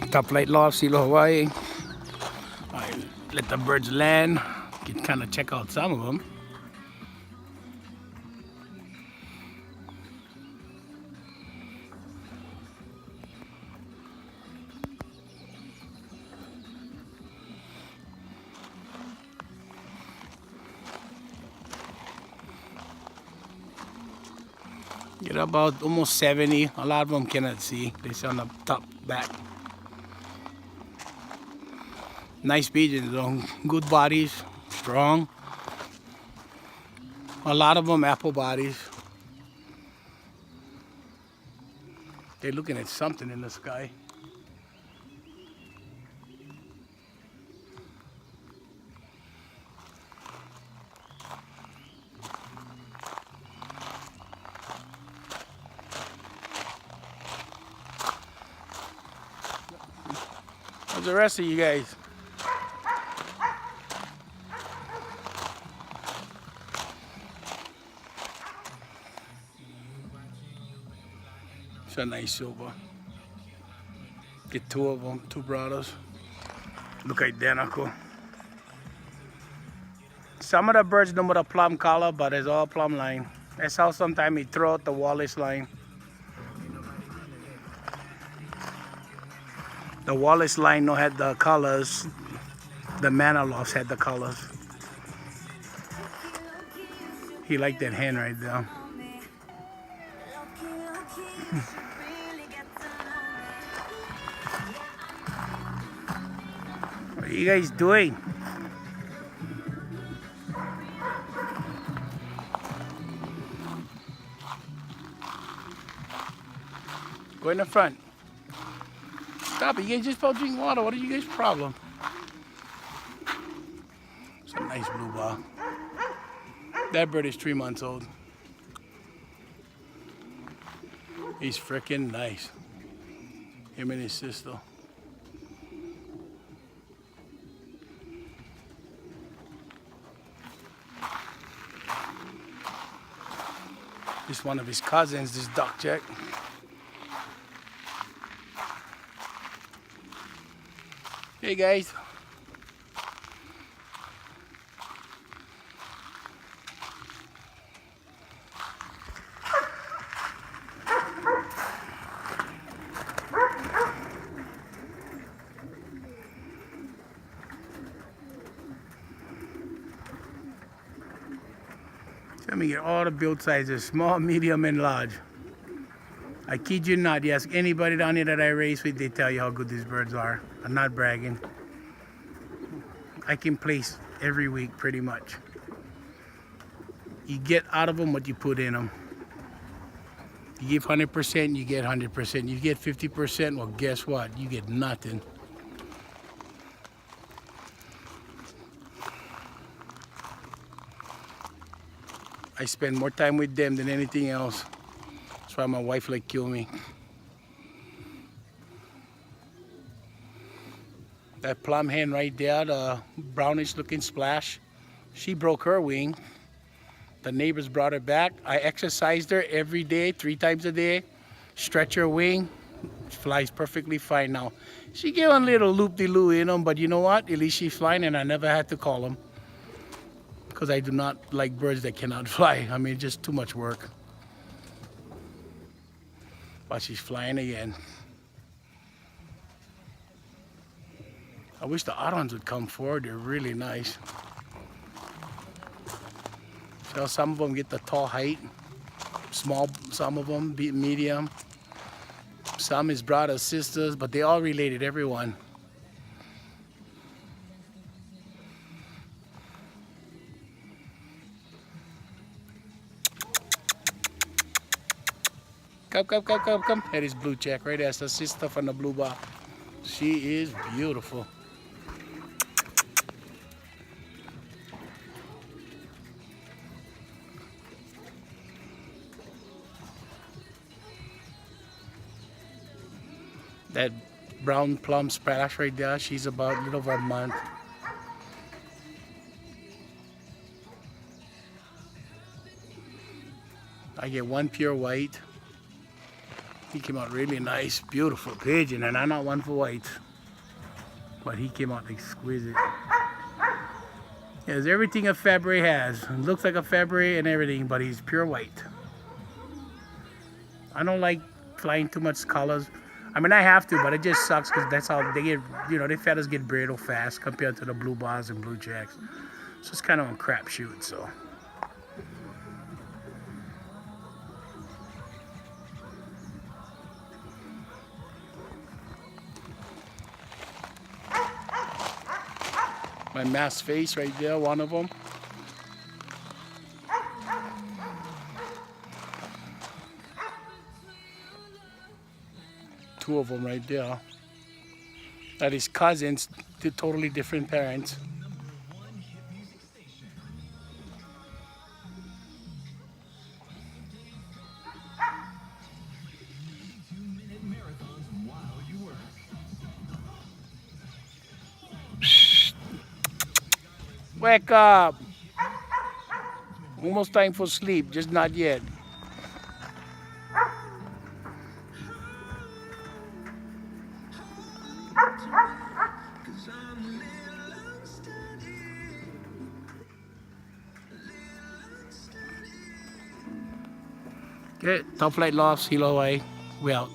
Top flight loft, Silo, Hawaii. I let the birds land. Can kind of check out some of them. Get about almost 70. A lot of them cannot see. They sit on the top back. Nice pigeons though. Good bodies, strong. A lot of them apple bodies. They're looking at something in the sky. How's the rest of you guys? It's a nice silver. Get two of them, two brothers. Look identical. Some of the birds know with a plum collar, but it's all plum line. That's how sometimes he throw out the Wallace line. The Wallace line no had the colors. The Manalofts had the colors. He liked that hen right there. What are you guys doing? Go in the front. Stop it, you guys just about drink water. What are you guys' problem? It's a nice blue ball. That bird is 3 months old. He's freaking nice. Him and his sister. This one of his cousins, this duck check. Hey guys. Let me get all the build sizes, small, medium, and large. I kid you not, you ask anybody down here that I race with, they tell you how good these birds are. I'm not bragging. I can place every week pretty much. You get out of them what you put in them. You give 100%, you get 100%. You get 50%, well guess what? You get nothing. I spend more time with them than anything else. That's why my wife like kill me. That plum hen right there, the brownish looking splash, she broke her wing. The neighbors brought her back. I exercised her every day, 3 times a day. Stretch her wing, flies perfectly fine now. She gave a little loop-de-loo in them, but you know what? At least she's flying and I never had to call them. Because I do not like birds that cannot fly. I mean, just too much work. But she's flying again. I wish the other ones would come forward. They're really nice. So some of them get the tall height. Small, some of them be medium. Some is brothers, sisters, but they all related, everyone. Come. That is blue check, right? That's the sister from the blue bar. She is beautiful. That brown plum splash right there, she's about a little over a month. I get one pure white. He came out really nice, beautiful pigeon, and I'm not one for white. But he came out exquisite. He has everything a Fabry has. It looks like a Fabry and everything, but he's pure white. I don't like flying too much colors. I mean, I have to, but it just sucks because that's how they get, you know, the feathers get brittle fast compared to the blue bars and blue jacks. So it's kind of a crapshoot, so. My masked face right there, one of them. Two of them right there. That is cousins, to totally different parents. Wake up! Almost time for sleep, just not yet. Okay, Top Flight Lofts, Hilo Hawaii, we out.